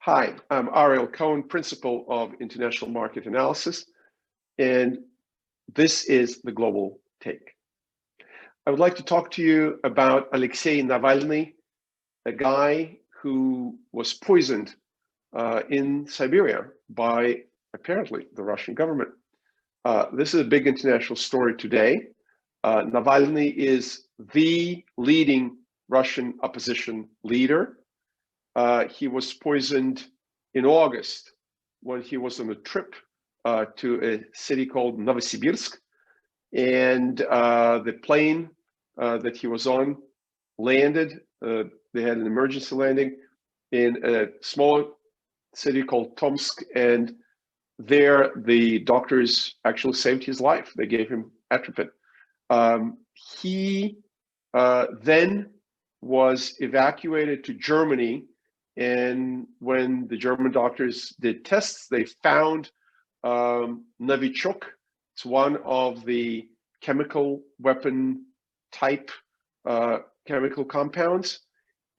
Hi, I'm Ariel Cohen, Principal of International Market Analysis, and this is the Global Take. I would like to talk to you about Alexei Navalny, a guy who was poisoned in Siberia by, apparently, the Russian government. This is a big international story today. Navalny is the leading Russian opposition leader. He was poisoned in August when he was on a trip to a city called Novosibirsk, and the plane that he was on landed. They had an emergency landing in a small city called Tomsk, and there the doctors actually saved his life. They gave him atropine. He then was evacuated to Germany, and when the German doctors did tests, they found Novichok. It's one of the chemical weapon type chemical compounds.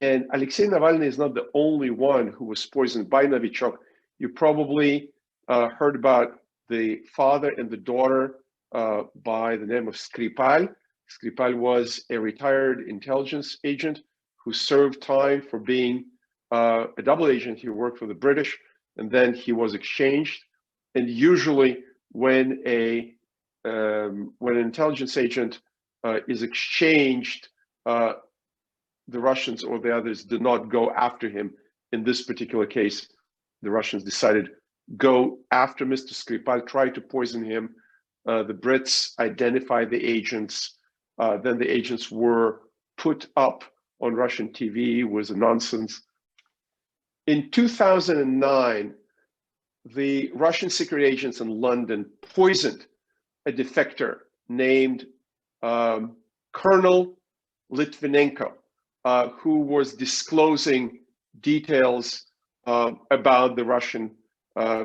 And Alexei Navalny is not the only one who was poisoned by Novichok. You probably heard about the father and the daughter by the name of Skripal. Skripal was a retired intelligence agent who served time for being a double agent. He worked for the British, and then he was exchanged. And usually, when an intelligence agent is exchanged, the Russians or the others did not go after him. In this particular case, the Russians decided go after Mr. Skripal, try to poison him. The Brits identified the agents. Then the agents were put up on Russian TV. It was a nonsense. In 2009, the Russian secret agents in London poisoned a defector named Colonel Litvinenko, who was disclosing details about the Russian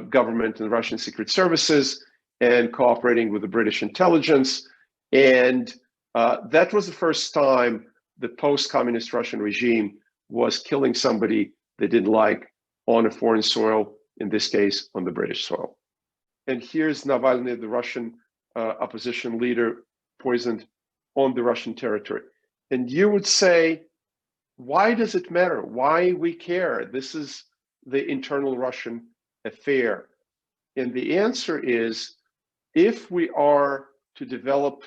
government and Russian secret services and cooperating with the British intelligence. And that was the first time the post-communist Russian regime was killing somebody they didn't like on a foreign soil, in this case, on the British soil. And here's Navalny, the Russian opposition leader, poisoned on the Russian territory. And you would say, why does it matter? Why we care? This is the internal Russian affair. And the answer is, if we are to develop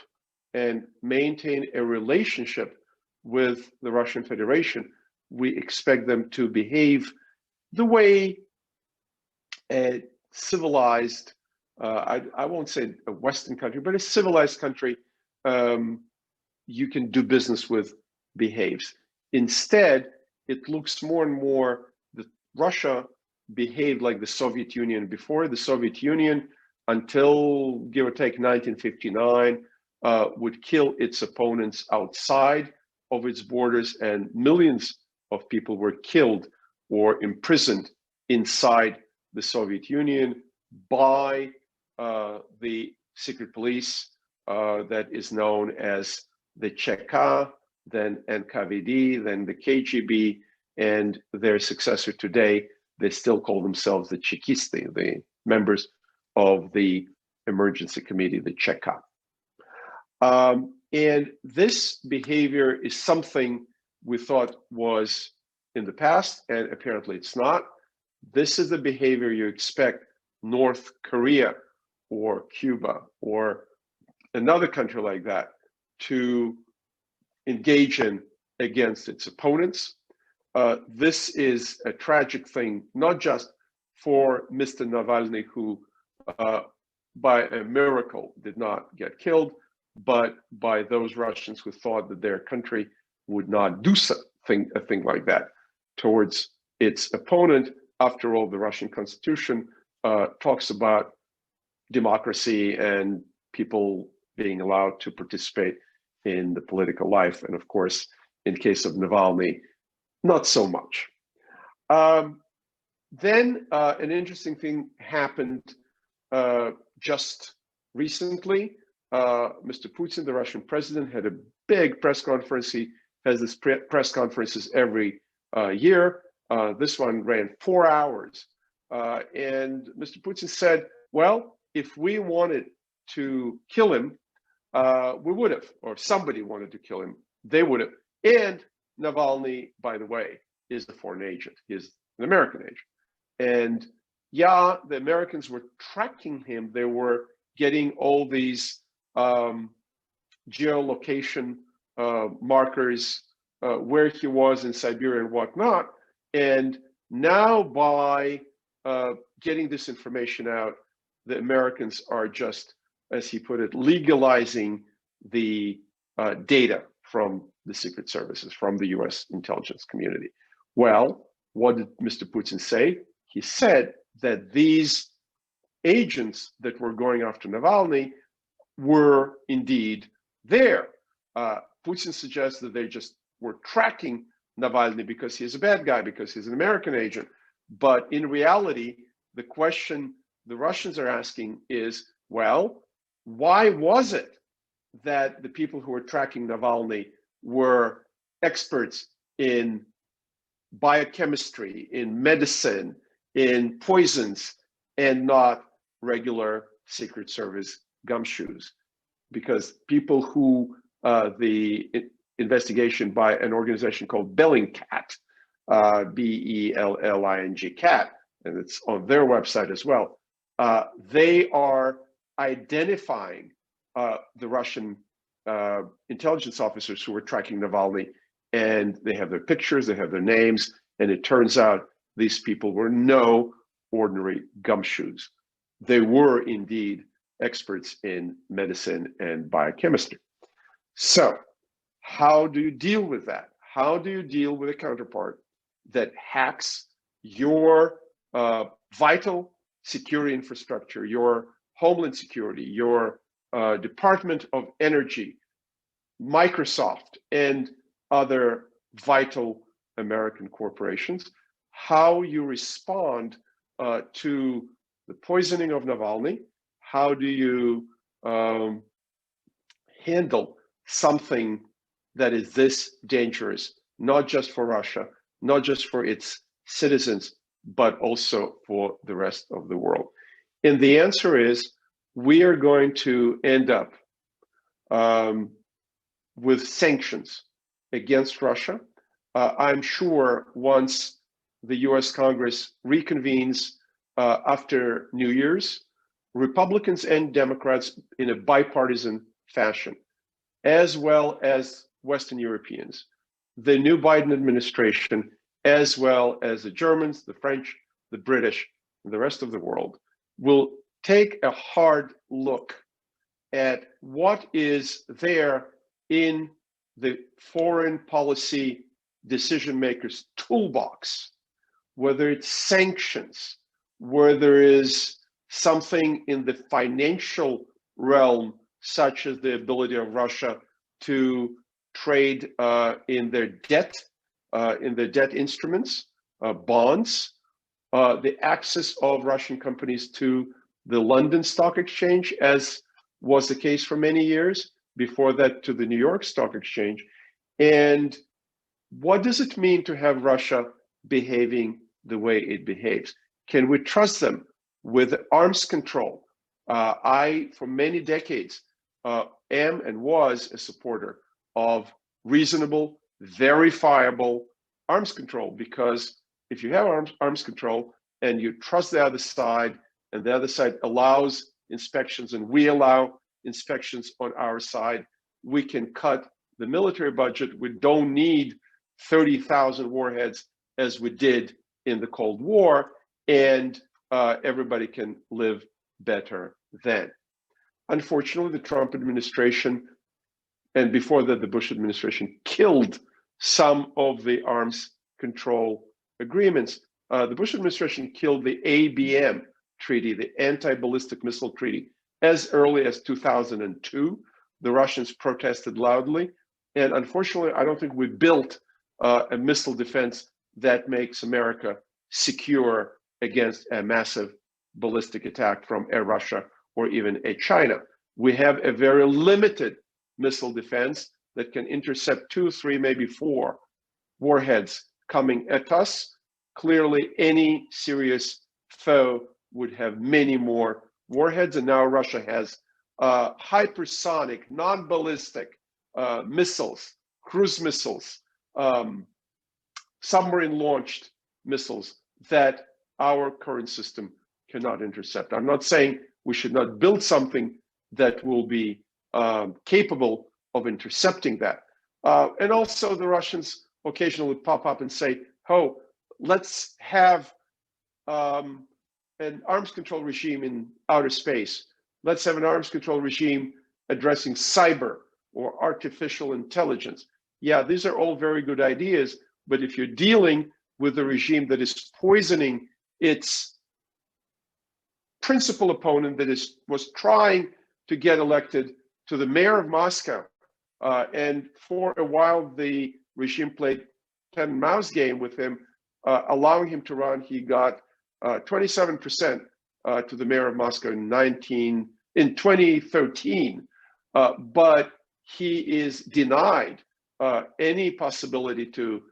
and maintain a relationship with the Russian Federation, we expect them to behave the way a civilized, I won't say a Western country, but a civilized country you can do business with behaves. Instead, it looks more and more that Russia behaved like the Soviet Union before. The Soviet Union, until give or take 1959, would kill its opponents outside of its borders, and millions of people were killed or imprisoned inside the Soviet Union by the secret police that is known as the Cheka, then NKVD, then the KGB, and their successor today. They still call themselves the Chekisti, the members of the emergency committee, the Cheka. And this behavior is something we thought was in the past, and apparently it's not. This is the behavior you expect North Korea or Cuba or another country like that to engage in against its opponents. This is a tragic thing, not just for Mr. Navalny, who by a miracle did not get killed, but by those Russians who thought that their country would not do a thing like that towards its opponent. After all, the Russian Constitution talks about democracy and people being allowed to participate in the political life. And of course, in case of Navalny, not so much. Then an interesting thing happened just recently. Mr. Putin, the Russian president, had a big press conference. He has this press conferences every year. This one ran 4 hours. And Mr. Putin said, well, if we wanted to kill him, we would have, or if somebody wanted to kill him, they would have. And Navalny, by the way, is a foreign agent. He's an American agent. And yeah, the Americans were tracking him. They were getting all these geolocation markers where he was in Siberia and whatnot. And now by getting this information out, the Americans are just, as he put it, legalizing the data from the secret services, from the US intelligence community. Well, what did Mr. Putin say? He said that these agents that were going after Navalny were indeed there. Putin suggests that they just were tracking Navalny because he's a bad guy, because he's an American agent. But in reality, the question the Russians are asking is, well, why was it that the people who were tracking Navalny were experts in biochemistry, in medicine, in poisons, and not regular Secret Service gumshoes? Because people who the investigation by an organization called Bellingcat, Belling Cat, and it's on their website as well, they are identifying the Russian intelligence officers who were tracking Navalny, and they have their pictures, they have their names, and it turns out these people were no ordinary gumshoes. They were indeed experts in medicine and biochemistry. So how do you deal with that? How do you deal with a counterpart that hacks your vital security infrastructure, your homeland security, your Department of Energy, Microsoft, and other vital American corporations? How you respond to the poisoning of Navalny? How do you handle something that is this dangerous, not just for Russia, not just for its citizens, but also for the rest of the world? And the answer is, we are going to end up with sanctions against Russia. I'm sure once the US Congress reconvenes after New Year's, Republicans and Democrats in a bipartisan fashion, as well as Western Europeans, the new Biden administration, as well as the Germans, the French, the British, and the rest of the world, will take a hard look at what is there in the foreign policy decision makers' toolbox, whether it's sanctions, whether it is something in the financial realm, such as the ability of Russia to trade in their debt instruments, bonds, the access of Russian companies to the London Stock Exchange, as was the case for many years, before that to the New York Stock Exchange. And what does it mean to have Russia behaving the way it behaves? Can we trust them with arms control? I, for many decades, am and was a supporter of reasonable, verifiable arms control, because if you have arms control and you trust the other side, and the other side allows inspections and we allow inspections on our side, we can cut the military budget. We don't need 30,000 warheads as we did in the Cold War, and everybody can live better then. Unfortunately, the Trump administration, and before that, the Bush administration, killed some of the arms control agreements. The Bush administration killed the ABM treaty, the Anti-Ballistic Missile Treaty, as early as 2002. The Russians protested loudly. And unfortunately, I don't think we built a missile defense that makes America secure against a massive ballistic attack from a Russia or even a China. We have a very limited missile defense that can intercept 2, 3, maybe 4 warheads coming at us. clearly any serious foe would have many more warheads, and now Russia has hypersonic, non-ballistic missiles, cruise missiles, submarine-launched missiles that our current system cannot intercept. I'm not saying we should not build something that will be capable of intercepting that. And also the Russians occasionally pop up and say, oh, let's have an arms control regime in outer space. Let's have an arms control regime addressing cyber or artificial intelligence. Yeah, these are all very good ideas, but if you're dealing with a regime that is poisoning its principal opponent that was trying to get elected to the mayor of Moscow, and for a while the regime played cat and mouse game with him, allowing him to run. He got 27% to the mayor of Moscow in 2013, but he is denied any possibility to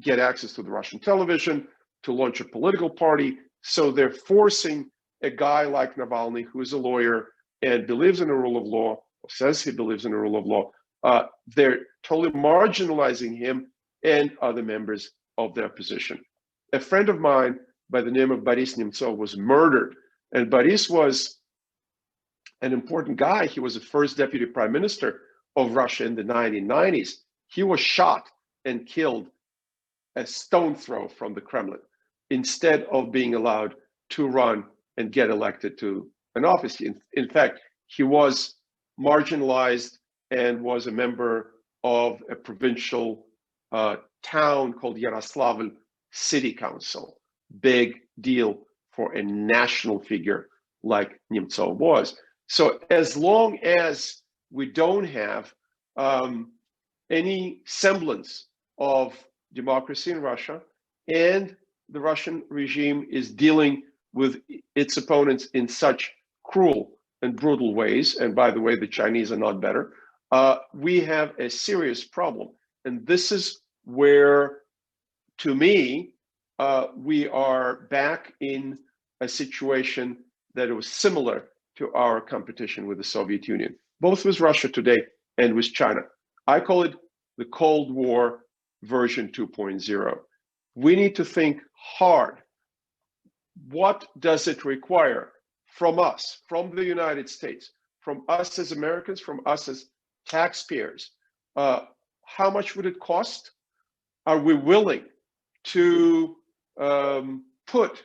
get access to the Russian television, to launch a political party. So they're forcing a guy like Navalny, who is a lawyer and believes in the rule of law, or says he believes in the rule of law, they're totally marginalizing him and other members of the opposition. A friend of mine by the name of Boris Nemtsov was murdered, and Boris was an important guy. He was the first deputy prime minister of Russia in the 1990s. He was shot and killed a stone throw from the Kremlin instead of being allowed to run and get elected to an office. In fact, he was marginalized and was a member of a provincial town called Yaroslavl City Council. Big deal for a national figure like Nemtsov was. So as long as we don't have any semblance of democracy in Russia, and the Russian regime is dealing with its opponents in such cruel and brutal ways, and by the way, the Chinese are not better, we have a serious problem. And this is where, to me, we are back in a situation that was similar to our competition with the Soviet Union, both with Russia today and with China. I call it the Cold War version 2.0. We need to think hard. What does it require from us, from the United States, from us as Americans, from us as taxpayers? How much would it cost? Are we willing to put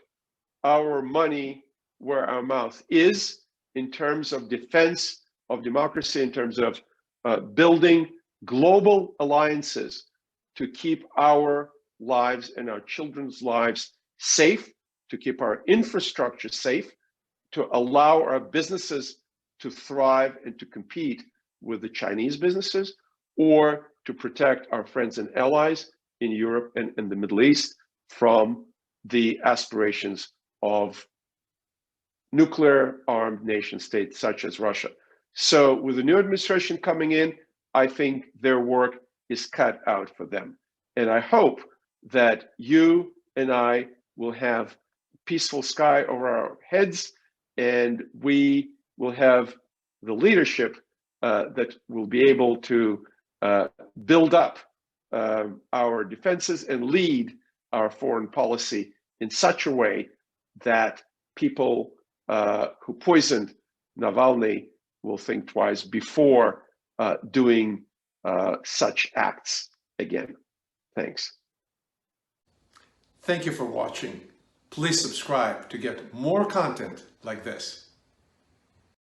our money where our mouth is in terms of defense of democracy, in terms of building global alliances to keep our lives and our children's lives safe, to keep our infrastructure safe, to allow our businesses to thrive and to compete with the Chinese businesses, or to protect our friends and allies in Europe and in the Middle East from the aspirations of nuclear armed nation states such as Russia. So with the new administration coming in, I think their work is cut out for them. And I hope that you and I will have peaceful sky over our heads, and we will have the leadership that will be able to build up our defenses and lead our foreign policy in such a way that people who poisoned Navalny will think twice before doing such acts again. Thanks. Thank you for watching. Please subscribe to get more content like this.